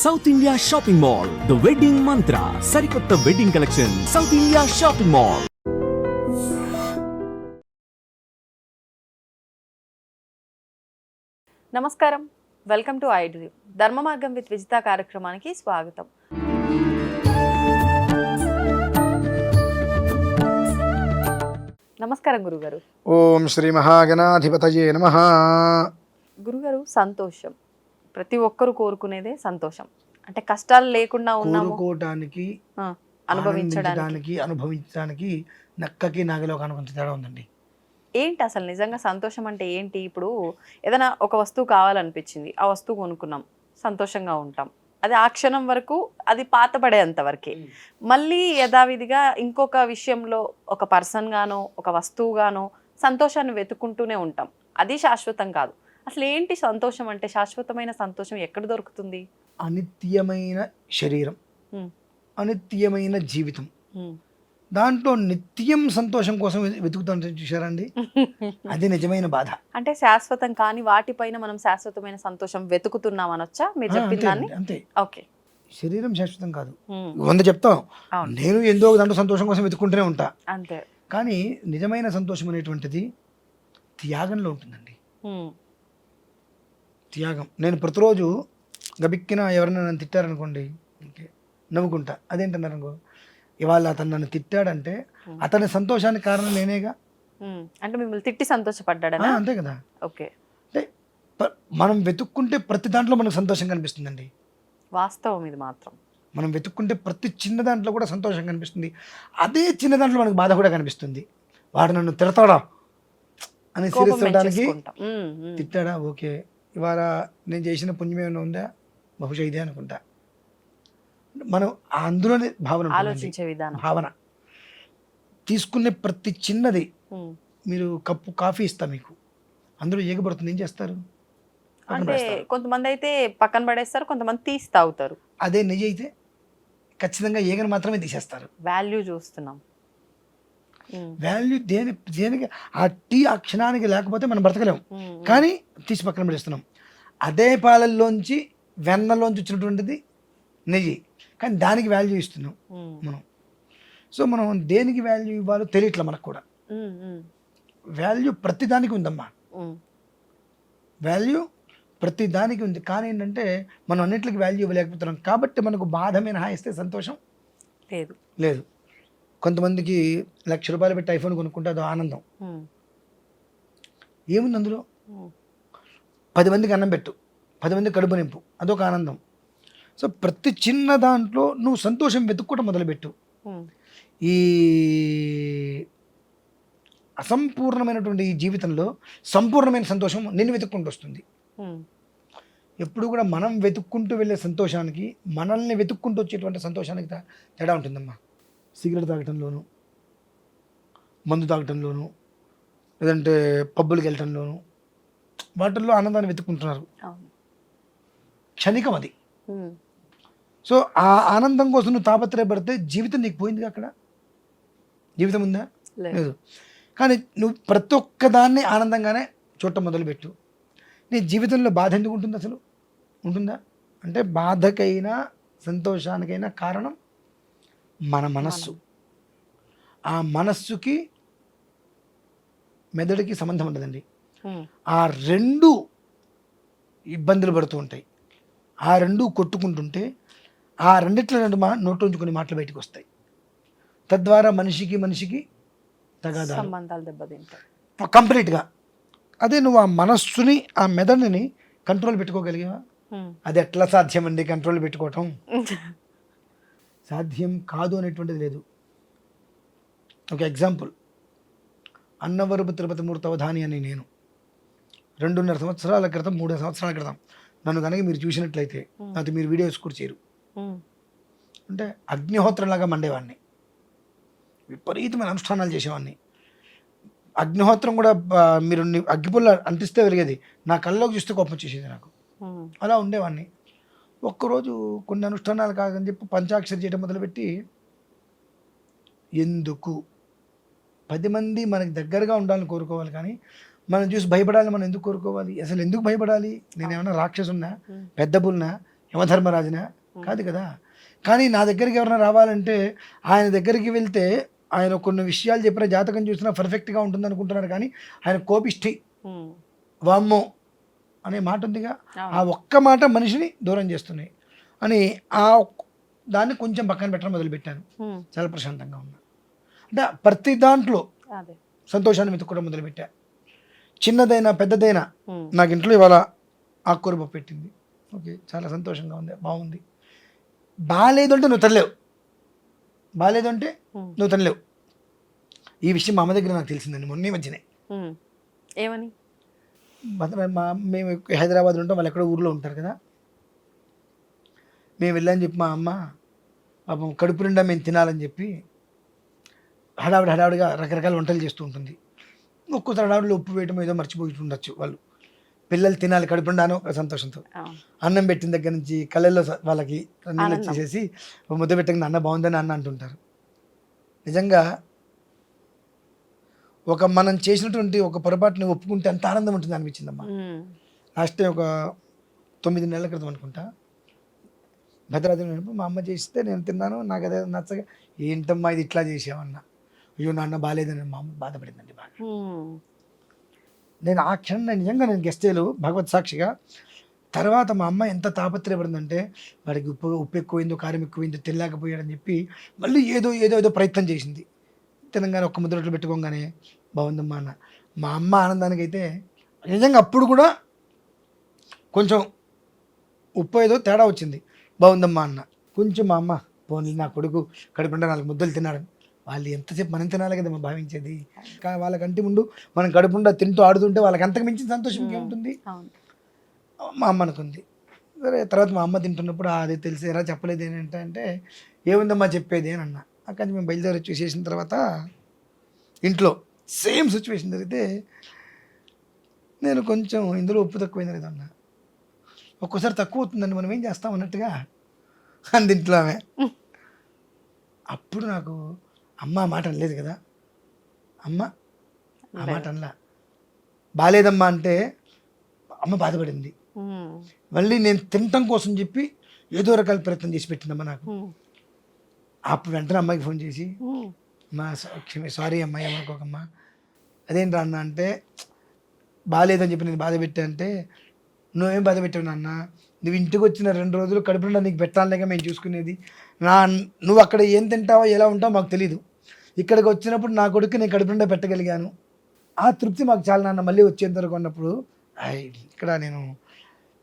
South India shopping mall, the wedding మంత్ర, సరికొత్త wedding collection, south India shopping mall. నమస్కారం, welcome to iDream. ధర్మ మార్గం with Vijitha కార్యక్రమానికి స్వాగతం. నమస్కారం గురుగారు. ఓం శ్రీ మహాగణాధిపతయే నమః. గురుగారు, సంతోషం ప్రతి ఒక్కరు కోరుకునేదే సంతోషం. అంటే కష్టాలు లేకుండా ఉన్నాము కోరుకోవడానికి, అనుభవించడానికి నక్కకి నాగలో కొంచెం తేడా ఉందండి. ఏంటి అసలు నిజంగా సంతోషం అంటే ఏంటి? ఇప్పుడు ఏదైనా ఒక వస్తువు కావాలనిపించింది, ఆ వస్తువు కొనుక్కున్నాం, సంతోషంగా ఉంటాం. అది ఆ క్షణం వరకు, అది పాతపడేంత వరకే. మళ్ళీ యథావిధిగా ఇంకొక విషయంలో ఒక పర్సన్ గానో ఒక వస్తువు గానో సంతోషాన్ని వెతుక్కుంటూనే ఉంటాం. అది శాశ్వతం కాదు. అసలు ఏంటి సంతోషం అంటే? శాశ్వతమైన సంతోషం ఎక్కడ దొరుకుతుంది? అనిత్యమైన శరీరం, అనిత్యమైన జీవితం, దాంట్లో నిత్యం సంతోషం కోసం వెతుకుతాం చూసారండి. అది నిజమైన బాధ. అంటే శాశ్వతం కాని వాటిపైన మనం శాశ్వతమైన సంతోషం వెతుకుతున్నాం అనొచ్చా మీరు చెప్పిన దాన్ని? అంతే. ఓకే, శరీరం శాశ్వతం కాదు. 100 చెప్తాం, నేను ఎందో దాంట్లో సంతోషం కోసం వెతుకుంటూనే ఉంటా. అంతే. కానీ నిజమైన సంతోషం అనేటువంటిది త్యాగంలో ఉంటుందండి. త్యాగం. నేను ప్రతిరోజు గబిక్కిన ఎవరైనా నన్ను తిట్టారనుకోండి, నవ్వుకుంటా. అదేంటన్నారు అనుకో, ఇవాళ అతను నన్ను తిట్టాడంటే అతని సంతోషానికి కారణం నేనేగా. అంటే మిమ్మల్ని తిట్టి సంతోషపడ్డా? అంతే కదా. ఓకే. అంటే మనం వెతుక్కుంటే ప్రతి దాంట్లో మనకు సంతోషం కనిపిస్తుందండి. వాస్తవం ఇది మాత్రం. మనం వెతుక్కుంటే ప్రతి చిన్న దాంట్లో కూడా సంతోషం కనిపిస్తుంది. అదే చిన్న దాంట్లో మనకు బాధ కూడా కనిపిస్తుంది. వాడు నన్ను తిడతాడా అని సీరియస్ అవడానికి, తిట్టాడా, ఓకే ఇవాళ నేను చేసిన పుణ్యం ఏమైనా ఉందా, బహుశా ఇదే అనుకుంటా. మనం అందులోనే భావన, ఆలోచించే విధానం, భావన. తీసుకునే ప్రతి చిన్నది, మీరు కప్పు కాఫీ ఇస్తా మీకు, అందులో ఏగబడుతుంది, ఏం చేస్తారు? అంటే కొంతమంది అయితే పక్కన పడేస్తారు, కొంతమంది తీసి తాగుతారు. అదే నెయ్యి అయితే ఖచ్చితంగా ఏగని మాత్రమే తీసేస్తారు. వాల్యూ చూస్తున్నాం. వాల్యూ దేనికి? ఆ టీ ఆ క్షణానికి లేకపోతే మనం బ్రతకలేము, కానీ తీసి పక్కన పడేస్తున్నాం. అదే పాలల్లోంచి వెన్నలోంచి వచ్చినటువంటిది నెయ్యి, కానీ దానికి వాల్యూ ఇస్తున్నాం మనం. సో మనం దేనికి వాల్యూ ఇవ్వాలో తెలియట్లే మనకు కూడా. వాల్యూ ప్రతి దానికి ఉందమ్మా, వాల్యూ ప్రతి దానికి ఉంది. కానీ ఏంటంటే మనం అన్నింటికి వాల్యూ ఇవ్వలేకపోతున్నాం. కాబట్టి మనకు బాధ మినహాయిస్తే సంతోషం లేదు. కొంతమందికి ₹1,00,000 పెట్టి ఐఫోన్ కొనుక్కుంటే అదో ఆనందం. ఏముంది అందులో? 10 మందికి అన్నం పెట్టు, 10 మందికి కడుపు నింపు, అదొక ఆనందం. సో ప్రతి చిన్న దాంట్లో నువ్వు సంతోషం వెతుక్కోవడం మొదలుపెట్టు. ఈ అసంపూర్ణమైనటువంటి ఈ జీవితంలో సంపూర్ణమైన సంతోషం నిన్ను వెతుక్కుంటూ వస్తుంది. ఎప్పుడు కూడా మనం వెతుక్కుంటూ వెళ్ళే సంతోషానికి, మనల్ని వెతుక్కుంటూ వచ్చేటువంటి సంతోషానికి తేడా ఉంటుందమ్మా. సిగరెట్ తాగటంలోను, మందు తాగటంలోను, లేదంటే పబ్బులకి వెళ్ళటంలోను, వాటిల్లో ఆనందాన్ని వెతుక్కుంటున్నారు. క్షణికం అది. సో ఆ ఆనందం కోసం నువ్వు తాపత్రయపడితే జీవితం నీకు పోయిందిగా. అక్కడ జీవితం ఉందా? లేదు. కానీ నువ్వు ప్రతి ఒక్కదాన్ని ఆనందంగానే చూడటం మొదలుపెట్టు. నీ జీవితంలో బాధ ఎందుకు ఉంటుంది? అసలు ఉంటుందా? అంటే బాధకైనా సంతోషానికైనా కారణం మన మనస్సు. ఆ మనస్సుకి మెదడుకి సంబంధం ఉండదండి. ఆ రెండు ఇబ్బందులు పడుతూ ఉంటాయి. ఆ రెండు కొట్టుకుంటుంటే ఆ రెండిట్లో నోట్లోంచి కొన్ని మాటలు బయటకు వస్తాయి. తద్వారా మనిషికి తగాదాలు, సంబంధాలు దెబ్బతింటాయి కంప్లీట్గా. అదే నువ్వు ఆ మనస్సుని, ఆ మెదడుని కంట్రోల్ పెట్టుకోగలిగావా? అది ఎట్లా సాధ్యం అండి కంట్రోల్ పెట్టుకోవటం? సాధ్యం కాదు అనేటువంటిది లేదు. ఒక ఎగ్జాంపుల్, అన్నవరపు తిరుపతి మూర్తి అవధాని అని నేను 2.5 సంవత్సరాల క్రితం, 3 సంవత్సరాల క్రితం నన్ను కనుక మీరు చూసినట్లయితే, అది మీరు వీడియోస్ కూడా చేయరు, అంటే అగ్నిహోత్రంలాగా మండేవాడిని, విపరీతమైన అనుష్ఠానాలు చేసేవాడిని. అగ్నిహోత్రం కూడా మీరు అగ్గిపుల్ల అంటిస్తే వెలిగేది, నా కళ్ళలోకి చూస్తే కోపం వచ్చేసేది నాకు. అలా ఉండేవాడిని. ఒక్కరోజు కొన్ని అనుష్ఠానాలు కాదని చెప్పి పంచాక్షరి చేయడం మొదలుపెట్టి, ఎందుకు 10 మంది మనకి దగ్గరగా ఉండాలని కోరుకోవాలి, కానీ మనం చూసి భయపడాలి మనం ఎందుకు కోరుకోవాలి? అసలు ఎందుకు భయపడాలి? నేను ఏమన్నా రాక్షసున్నా, పెద్ద పుల్నా, యమధర్మరాజునా కాదు కదా. కానీ నా దగ్గరికి ఎవరైనా రావాలంటే ఆయన దగ్గరికి వెళ్తే ఆయన కొన్ని విషయాలు చెప్పిన జాతకం చూసినా పర్ఫెక్ట్గా ఉంటుంది అనుకుంటున్నారు, కానీ ఆయన కోపిష్టి వామ్మో అనే మాట ఉందిగా, ఆ ఒక్క మాట మనిషిని దూరం చేస్తున్నాయి అని దాన్ని కొంచెం పక్కన పెట్టడం మొదలుపెట్టాను. చాలా ప్రశాంతంగా ఉన్నా. అంటే ప్రతి దాంట్లో సంతోషాన్ని వెతుక్కోవడం మొదలుపెట్టా. చిన్నదైనా పెద్దదైనా నాకు ఇంట్లో ఇవాళ ఆకుకూర పప్పు పెట్టింది, ఓకే చాలా సంతోషంగా ఉంది, బాగుంది. బాగాలేదు అంటే నువ్వు తినలేవు, బాగాలేదు అంటే నువ్వు తినలేవు. ఈ విషయం మా అమ్మ దగ్గర నాకు తెలిసిందండి మొన్న మధ్యనే. ఏమని? మేము హైదరాబాద్లో ఉంటాం, వాళ్ళు ఎక్కడో ఊర్లో ఉంటారు కదా. మేము వెళ్ళని చెప్పి మా అమ్మ పాపం కడుపు నిండా మేము తినాలని చెప్పి హడావిడిగా రకరకాల వంటలు చేస్తూ ఉంటుంది. ఒక్కోసారి హడావిడిలో ఉప్పు వేయటం ఏదో మర్చిపోయి ఉండొచ్చు. వాళ్ళు పిల్లలు తినాలి కడుపు నిండాను సంతోషంతో అన్నం పెట్టిన దగ్గర నుంచి కళ్ళల్లో వాళ్ళకి నీళ్ళు వచ్చేసేసి ముద్ద పెట్టిన అన్న బాగుందని అన్న అంటుంటారు. నిజంగా మనం చేసినటువంటి ఒక పొరపాటుని ఒప్పుకుంటే అంత ఆనందం ఉంటుంది అనిపించిందమ్మా. లాస్ట్ టైం ఒక 9 నెలల క్రితం అనుకుంటా భద్రాద్రి మా అమ్మ చేస్తే నేను తిన్నాను, నాకు అదే నచ్చగా ఏంటమ్మా ఇది ఇట్లా చేసామన్నా, అయ్యో నాన్న బాగాలేదని మా అమ్మ బాధపడిందండి బాగా. నేను ఆ క్షణం నిజంగా నేను గెస్టేలు భగవత్ సాక్షిగా తర్వాత మా అమ్మ ఎంత తాపత్రయపడిందంటే వాడికి ఉప్పు ఎక్కువైందో కారం ఎక్కువైందో తెలియకపోయాడని చెప్పి మళ్ళీ ఏదో ప్రయత్నం చేసింది. తెలంగాణ ఒక్క ముద్ద రొట్టెలు పెట్టుకోగానే బాగుందమ్మా అన్న. మా అమ్మ ఆనందానికి అయితే నిజంగా అప్పుడు కూడా కొంచెం ఉప్పు ఏదో తేడా వచ్చింది, బాగుందమ్మా అన్న. కొంచెం మా అమ్మ పోనీ నా కొడుకు కడుపుండా 4 ముద్దలు తిన్నాడని. వాళ్ళు ఎంతసేపు మనం తినాలి కదా మనం భావించేది. కానీ వాళ్ళకంటి ముందు మనం కడుపుండా తింటూ ఆడుతుంటే వాళ్ళకి అంతకు మించిన సంతోషం ఇంకేముంటుంది. మా అమ్మ అనుకుంది. సరే తర్వాత మా అమ్మ తింటున్నప్పుడు అది తెలిసేరా చెప్పలేదు ఏంటంటే ఏముందమ్మా చెప్పేది అని అన్న. అక్కడి మేము బయలుదేరి చూసేసిన తర్వాత ఇంట్లో సేమ్ సిచ్యువేషన్ జరిగితే నేను కొంచెం ఇందులో ఉప్పు తక్కువైంది లేదన్న. ఒక్కోసారి తక్కువ అవుతుందండి, మనం ఏం చేస్తాం అన్నట్టుగా అంది ఇంట్లో ఆమె. అప్పుడు నాకు అమ్మ ఆ మాట అనలేదు కదా, అమ్మ ఆ మాట అనలా. బాగాలేదమ్మా అంటే అమ్మ బాధపడింది. మళ్ళీ నేను తినటం కోసం చెప్పి ఏదో రకాల ప్రయత్నం చేసి పెట్టిందమ్మా నాకు. అప్పుడు వెంటనే అమ్మాయికి ఫోన్ చేసి మా సారీ అమ్మాయి ఏమనుకోకమ్మా, అదేంటి అన్న అంటే బాగాలేదని చెప్పి నేను బాధ పెట్టా అంటే నువ్వేం బాధ పెట్టావు నాన్న, నువ్వు ఇంటికి వచ్చిన 2 రోజులు కడుపుండా నీకు పెట్టాలేక మేము చూసుకునేది. నువ్వు అక్కడ ఏం తింటావో ఎలా ఉంటావో మాకు తెలీదు, ఇక్కడికి వచ్చినప్పుడు నా కొడుకు నేను కడుపుండా పెట్టగలిగాను, ఆ తృప్తి మాకు చాలా నాన్న. మళ్ళీ వచ్చేంత వరకు ఉన్నప్పుడు ఇక్కడ నేను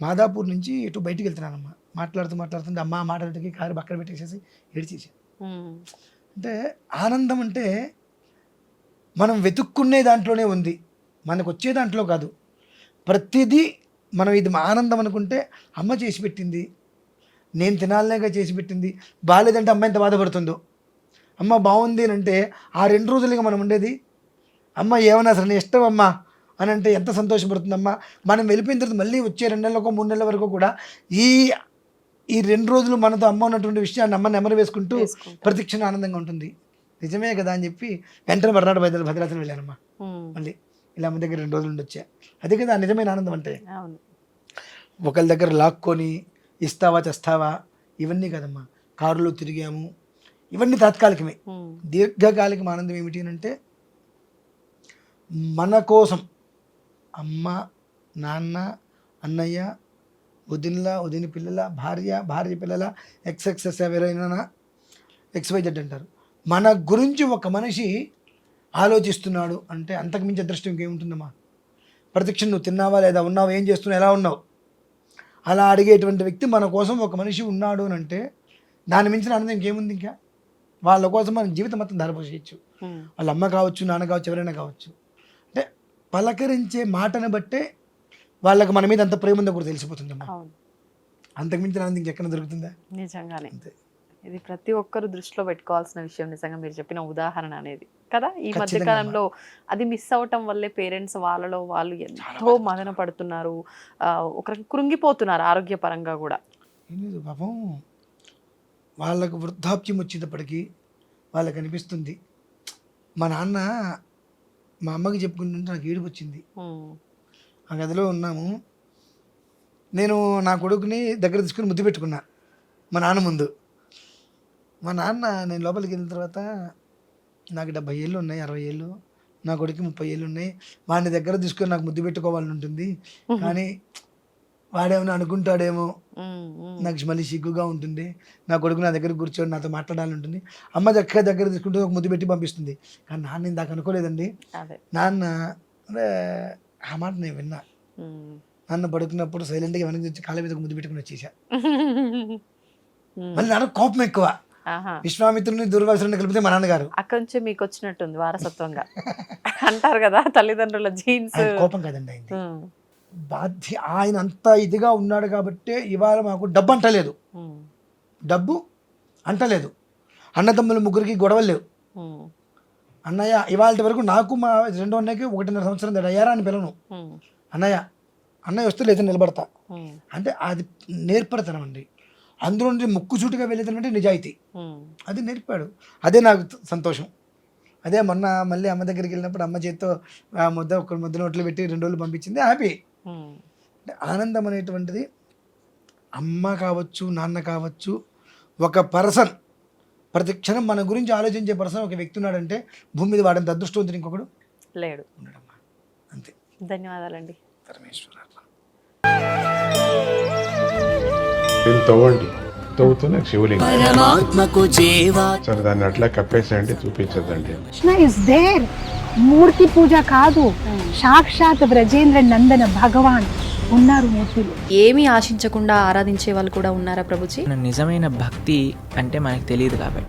మాదాపూర్ నుంచి ఇటు బయటికి వెళ్తున్నానమ్మా, మాట్లాడుతుంటే అమ్మ మాట్లాడికి కారు పక్కన పెట్టేసేసి ఏడ్చేసాను. అంటే ఆనందం అంటే మనం వెతుక్కునే దాంట్లోనే ఉంది, మనకు వచ్చే దాంట్లో కాదు. ప్రతిదీ మనం ఇది ఆనందం అనుకుంటే అమ్మ చేసి పెట్టింది, నేను తినాలనేగా చేసి పెట్టింది. బాగాలేదంటే అమ్మ ఎంత బాధపడుతుందో, అమ్మ బాగుంది అని అంటే ఆ 2 రోజులుగా మనం ఉండేది అమ్మ ఏమన్నా సరే ఇష్టం అమ్మా అని అంటే ఎంత సంతోషపడుతుందమ్మా. మనం వెళ్ళిపోయిన తర్వాత మళ్ళీ వచ్చే 2 నెలలకో 3 నెలల వరకు కూడా ఈ 2 రోజులు మనతో అమ్మ ఉన్నటువంటి విషయాన్ని అమ్మ నెమరు వేసుకుంటూ ప్రతిక్షణ ఆనందంగా ఉంటుంది. నిజమే కదా అని చెప్పి వెంటనే మర్నాడు భద్రాచలం వెళ్ళానమ్మా. మళ్ళీ ఇలా అమ్మ దగ్గర 2 రోజులు ఉండొచ్చా. అదే కదా నిజమైన ఆనందం అంటే. ఒకళ్ళ దగ్గర లాక్కొని ఇస్తావా తెస్తావా ఇవన్నీ కదమ్మా. కారులో తిరిగాము, ఇవన్నీ తాత్కాలికమే. దీర్ఘకాలిక ఆనందం ఏమిటి అంటే మన కోసం అమ్మ నాన్న అన్నయ్య వదిన పిల్లల భార్య పిల్లల ఎక్స్ఎక్సెస్ ఎవరైనా XYZ అంటారు, మన గురించి ఒక మనిషి ఆలోచిస్తున్నాడు అంటే అంతకుమించి అదృష్టం ఇంకేముంటుందమ్మా. ప్రతిక్షణం నువ్వు తిన్నావా లేదా, ఉన్నావు, ఏం చేస్తున్నావు, ఎలా ఉన్నావు, అలా అడిగేటువంటి వ్యక్తి మన కోసం ఒక మనిషి ఉన్నాడు అని అంటే దాని మించిన ఆనందం ఇంకేముంది. ఇంకా వాళ్ళ కోసం మన జీవితం మొత్తం ధారపోసేయచ్చు. వాళ్ళ అమ్మ కావచ్చు, నాన్న కావచ్చు, ఎవరైనా కావచ్చు. అంటే పలకరించే మాటను బట్టే వాళ్ళకి మన మీద అంత ప్రేమ ఉందో కూడా తెలిసిపోతుందమ్మా. అంతకుమించిన ఆనందం ఇంకెక్కడ దొరుకుతుందా? నిజంగానే అంతే. ఇది ప్రతి ఒక్కరు దృష్టిలో పెట్టుకోవాల్సిన విషయం నిజంగా మీరు చెప్పిన ఉదాహరణ అనేది కదా. ఈ మధ్య కాలంలో అది మిస్ అవటం వల్లే పేరెంట్స్ వాళ్ళు ఎంతో మదన పడుతున్నారు, ఒకరికి కృంగిపోతున్నారు ఆరోగ్యపరంగా కూడా. పాపం వాళ్ళకు వృద్ధాప్యం వచ్చేటప్పటికి వాళ్ళకి అనిపిస్తుంది, మా నాన్న మా అమ్మకి చెప్పుకుంటుంటే నాకు ఏడుపు వచ్చింది. ఆ గదిలో ఉన్నాము, నేను నా కొడుకుని దగ్గర తీసుకుని ముద్దు పెట్టుకున్నా మా నాన్న ముందు. మా నాన్న నేను లోపలికి వెళ్ళిన తర్వాత నాకు 70 ఏళ్ళు ఉన్నాయి, 60 ఏళ్ళు, నా కొడుకు 30 ఏళ్ళు ఉన్నాయి. వాడిని దగ్గర తీసుకొని నాకు ముద్దు పెట్టుకోవాలని ఉంటుంది, కానీ వాడేమైనా అనుకుంటాడేమో, నాకు మళ్ళీ సిగ్గుగా ఉంటుంది. నా కొడుకు నా దగ్గర కూర్చొని నాతో మాట్లాడాలని ఉంటుంది. అమ్మ దగ్గర తీసుకుంటే ఒక ముద్దు పెట్టి పంపిస్తుంది. కానీ నాన్న ఇందాక అనుకోలేదండి. నాన్న అంటే ఆ మాట నేను విన్నా. నాన్న పడుకున్నప్పుడు సైలెంట్గా వెనక్కి వచ్చి కాళ్ళ మీద ముద్దు పెట్టుకుని వచ్చేసా. మళ్ళీ నాన్న కోపం ఎక్కువ. విశ్వామిత్రుని దుర్వాసుని కలిపితే మా నాన్నగారు. అక్కడి నుంచి మీకు వచ్చినట్టుంది వారసత్వంగా అంటారు కదా తల్లిదండ్రుల జీన్స్. కోపం కదండి ఆయన ఆయన అంత ఇదిగా ఉన్నాడు కాబట్టే ఇవాళ మాకు డబ్బు అంటలేదు. డబ్బు అంటలేదు. అన్నదమ్ముల ముగ్గురికి గొడవలు లేవు. అన్నయ్య ఇవాళ వరకు నాకు మా రెండో అన్నయ్యకి 1.5 సంవత్సరం అయ్యారా అని పిలను. అన్నయ్య వస్తే లేదా నిలబడతా అంటే అది నేర్పడతనం అండి. అందులో నుండి ముక్కుసూటిగా వెళ్ళేదంటే నిజాయితీ. అది నేర్పాడు. అదే నాకు సంతోషం. అదే మొన్న మళ్ళీ అమ్మ దగ్గరికి వెళ్ళినప్పుడు అమ్మ చేతితో ఒక ముద్ద నోట్లు పెట్టి 2 రోజులు పంపించింది. హ్యాపీ. అంటే ఆనందం అనేటువంటిది అమ్మ కావచ్చు, నాన్న కావచ్చు, ఒక పర్సన్ ప్రతి క్షణం మన గురించి ఆలోచించే పర్సన్ ఒక వ్యక్తి ఉన్నాడంటే భూమి మీద వాడంత అదృష్టవంతుడు ఇంకొకడు లేడు. ఉండడమ్మా. అంతే. ధన్యవాదాలండి. పరమేశ్వర. దీన్ని తవ్వండి, తవ్వుతూనే శివలింగం. సరే దాన్ని అట్లా కప్పేసేయండి, చూపించదండి. Krishna is there. మూర్తి పూజ కాదు, సాక్షాత్ బ్రజేంద్ర నందన భగవాన్ ఉన్నారు మూర్తిలో. ఏమీ ఆశించకుండా ఆరాధించే వాళ్ళు కూడా ఉన్నారా ప్రభుజీ? నిజమైన భక్తి అంటే మనకు తెలియదు కాబట్టి